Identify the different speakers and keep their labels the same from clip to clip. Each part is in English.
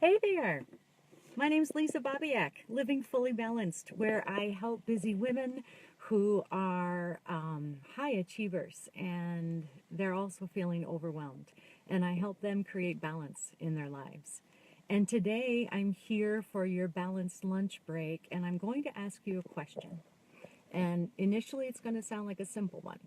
Speaker 1: Hey there! My name's Lisa Babiak, Living Fully Balanced, where I help busy women who are high achievers and they're also feeling overwhelmed. And I help them create balance in their lives. And today I'm here for your balanced lunch break, and I'm going to ask you a question. And initially it's going to sound like a simple one,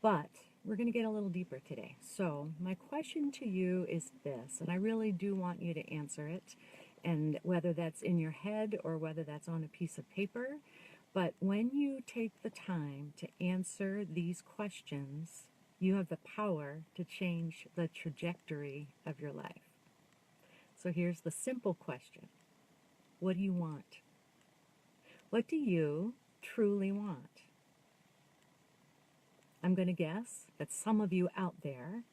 Speaker 1: but we're going to get a little deeper today. So, my question to you is this, and I really do want you to answer it, and whether that's in your head or whether that's on a piece of paper. But when you take the time to answer these questions, you have the power to change the trajectory of your life. So, here's the simple question: what do you want? What do you truly want? I'm going to guess that some of you out there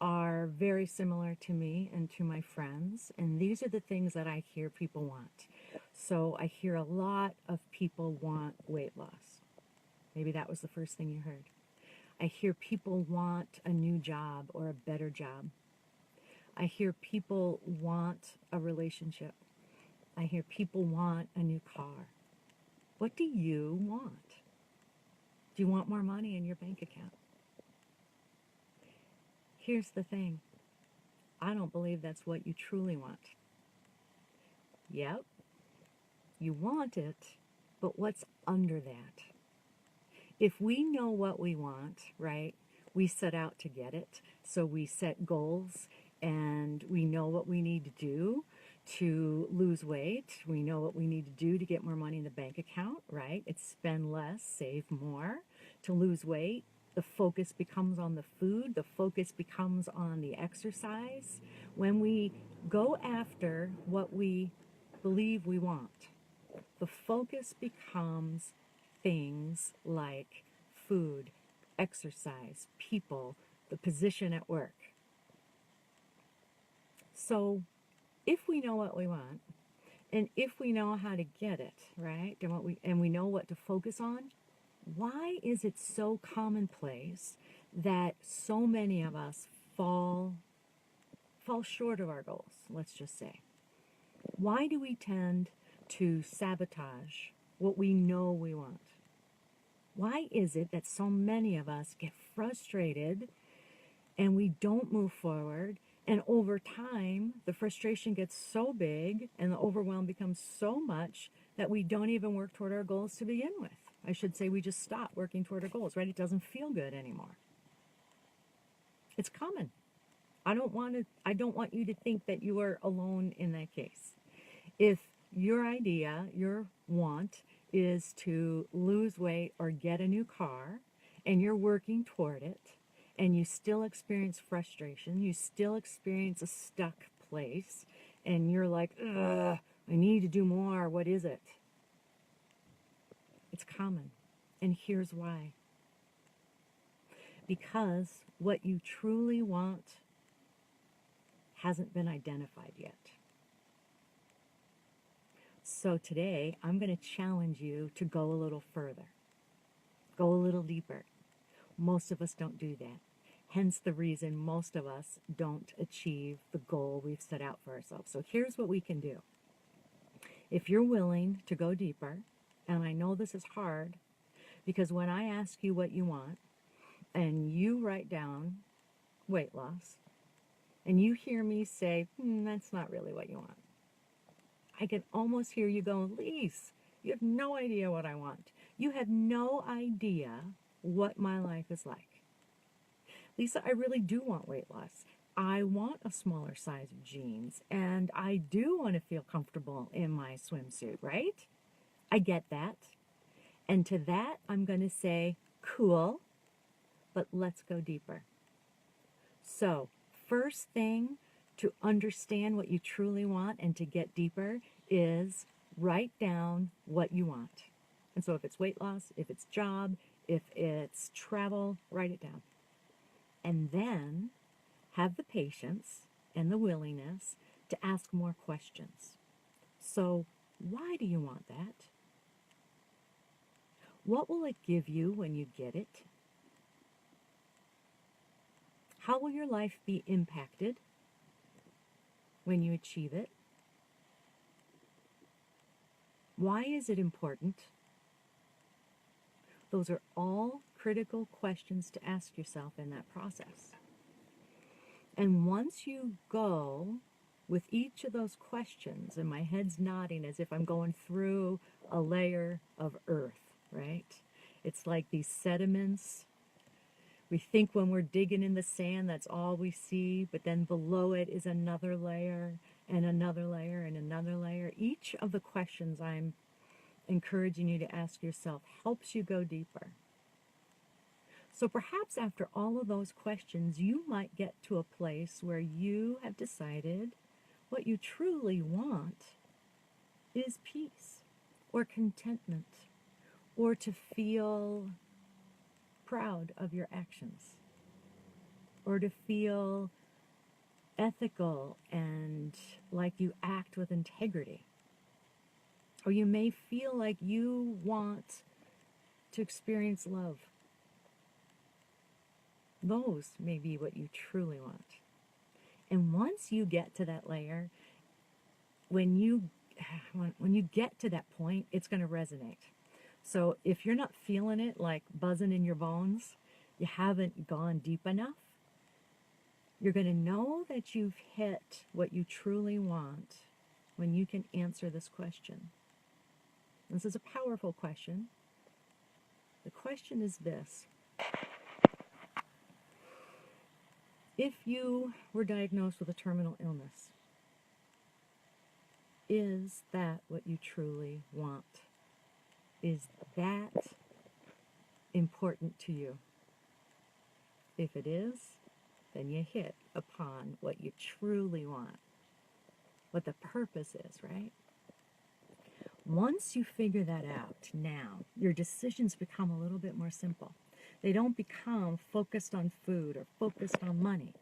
Speaker 1: are very similar to me and to my friends, and these are the things that I hear people want. So I hear a lot of people want weight loss. Maybe that was the first thing you heard. I hear people want a new job or a better job. I hear people want a relationship. I hear people want a new car. What do you want? Do you want more money in your bank account? Here's the thing. I don't believe that's what you truly want. Yep, you want it, but what's under that? If we know what we want, right, we set out to get it. So we set goals and we know what we need to do to lose weight. We know what we need to do to get more money in the bank account, right? It's spend less, save more. To lose weight, the focus becomes on the food, the focus becomes on the exercise. When we go after what we believe we want, the focus becomes things like food, exercise, people, the position at work. So if we know what we want, and if we know how to get it, right, and we know what to focus on, why is it so commonplace that so many of us fall short of our goals, let's just say? Why do we tend to sabotage what we know we want? Why is it that so many of us get frustrated and we don't move forward? And over time, the frustration gets so big and the overwhelm becomes so much that we don't even work toward our goals to begin with. I should say we just stop working toward our goals, right? It doesn't feel good anymore. It's common. I don't want you to think that you are alone in that case. If your idea, your want is to lose weight or get a new car, and you're working toward it, and you still experience frustration, you still experience a stuck place, and you're like, ugh, I need to do more, what is it? It's common. And here's why. Because what you truly want hasn't been identified yet. So today, I'm going to challenge you to go a little further, go a little deeper. Most of us don't do that. Hence the reason most of us don't achieve the goal we've set out for ourselves. So here's what we can do. If you're willing to go deeper, and I know this is hard, because when I ask you what you want, and you write down weight loss, and you hear me say, that's not really what you want, I can almost hear you going, Lise, you have no idea what I want. You have no idea what my life is like. Lisa, I really do want weight loss. I want a smaller size of jeans, and I do want to feel comfortable in my swimsuit, right? I get that. And to that, I'm going to say, cool, but let's go deeper. So, first thing to understand what you truly want and to get deeper is write down what you want. And so if it's weight loss, if it's job, if it's travel, write it down. And then have the patience and the willingness to ask more questions. So, why do you want that? What will it give you when you get it? How will your life be impacted? when you achieve it? Why is it important? Those are all critical questions to ask yourself in that process. And once you go with each of those questions, and my head's nodding as if I'm going through a layer of earth, right? It's like these sediments. We think when we're digging in the sand, that's all we see, but then below it is another layer and another layer and another layer. Each of the questions I'm encouraging you to ask yourself helps you go deeper. So perhaps after all of those questions, you might get to a place where you have decided what you truly want is peace or contentment or to feel proud of your actions or to feel ethical and like you act with integrity. Or you may feel like you want to experience love. Those may be what you truly want. And once you get to that layer, when you get to that point, it's going to resonate. So if you're not feeling it like buzzing in your bones, you haven't gone deep enough, you're going to know that you've hit what you truly want when you can answer this question. This is a powerful question. The question is this: if you were diagnosed with a terminal illness, is that what you truly want? Is that important to you? If it is, then you hit upon what you truly want, what the purpose is, right? Once you figure that out, now your decisions become a little bit more simple. They don't become focused on food or focused on money.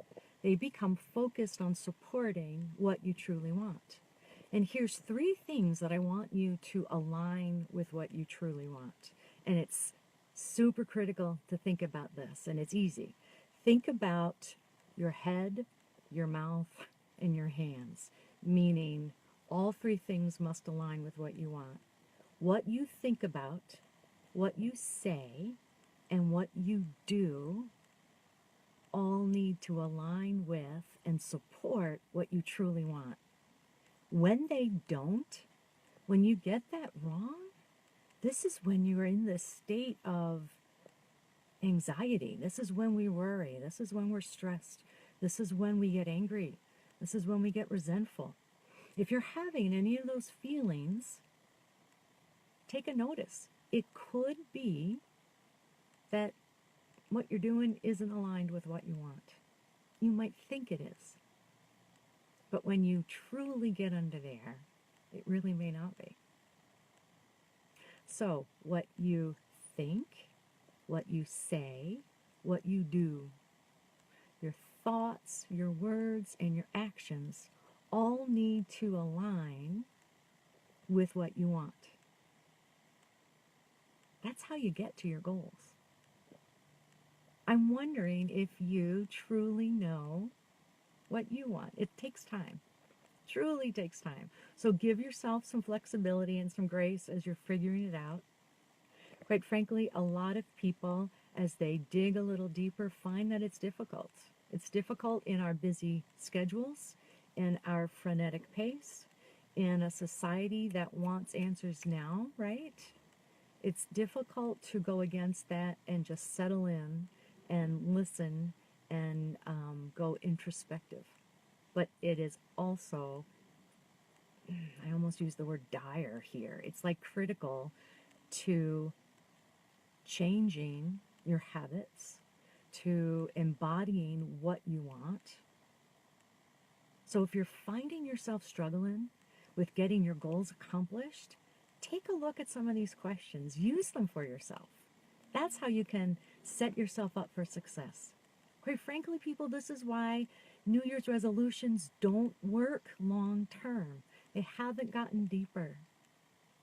Speaker 1: They become focused on supporting what you truly want. And here's 3 things that I want you to align with what you truly want. And it's super critical to think about this, and it's easy. Think about your head, your mouth, and your hands, meaning all 3 things must align with what you want. What you think about, what you say, and what you do all need to align with and support what you truly want. When they don't, when you get that wrong, this is when you're in this state of anxiety. This is when we worry. This is when we're stressed. This is when we get angry. This is when we get resentful. If you're having any of those feelings, take a notice. It could be that what you're doing isn't aligned with what you want. You might think it is. But when you truly get under there, it really may not be. So what you think, what you say, what you do, your thoughts, your words, and your actions all need to align with what you want. That's how you get to your goals. I'm wondering if you truly know what you want. It takes time. Truly takes time. So give yourself some flexibility and some grace as you're figuring it out. Quite frankly, a lot of people, as they dig a little deeper, find that it's difficult. It's difficult in our busy schedules, in our frenetic pace, in a society that wants answers now, right? It's difficult to go against that and just settle in and listen and go introspective. But it is also, I almost use the word dire here. It's like critical to changing your habits, to embodying what you want. So if you're finding yourself struggling with getting your goals accomplished, take a look at some of these questions. Use them for yourself. That's how you can set yourself up for success. Quite frankly, people, this is why New Year's resolutions don't work long term. They haven't gotten deeper.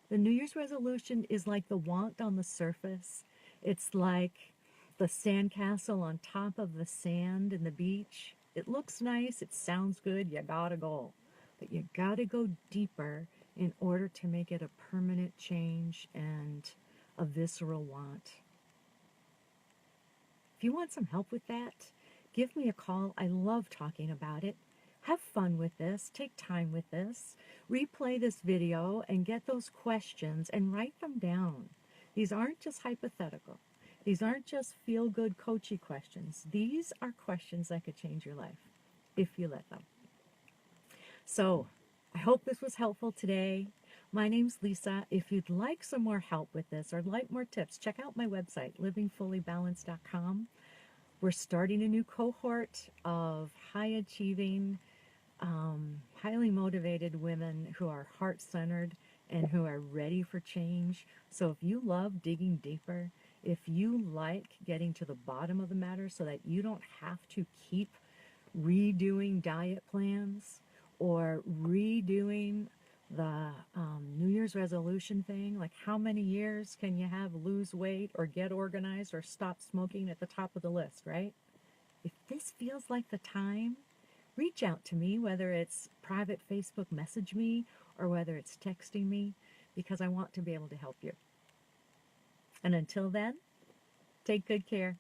Speaker 1: The New Year's resolution is like the want on the surface. It's like the sandcastle on top of the sand in the beach. It looks nice. It sounds good. You got a goal. but you got to go deeper in order to make it a permanent change and a visceral want. If you want some help with that, give me a call. I love talking about it. Have fun with this. Take time with this. Replay this video and get those questions and write them down. These aren't just hypothetical. These aren't just feel-good coachy questions. These are questions that could change your life if you let them. So I hope this was helpful today. My name's Lisa. If you'd like some more help with this or like more tips, check out my website, livingfullybalanced.com. We're starting a new cohort of high-achieving, highly motivated women who are heart-centered and who are ready for change. So if you love digging deeper, if you like getting to the bottom of the matter so that you don't have to keep redoing diet plans or redoing the New Year's resolution thing, like how many years can you have lose weight or get organized or stop smoking at the top of the list, right? If this feels like the time, reach out to me, whether it's private Facebook message me or whether it's texting me, because I want to be able to help you. And until then, take good care.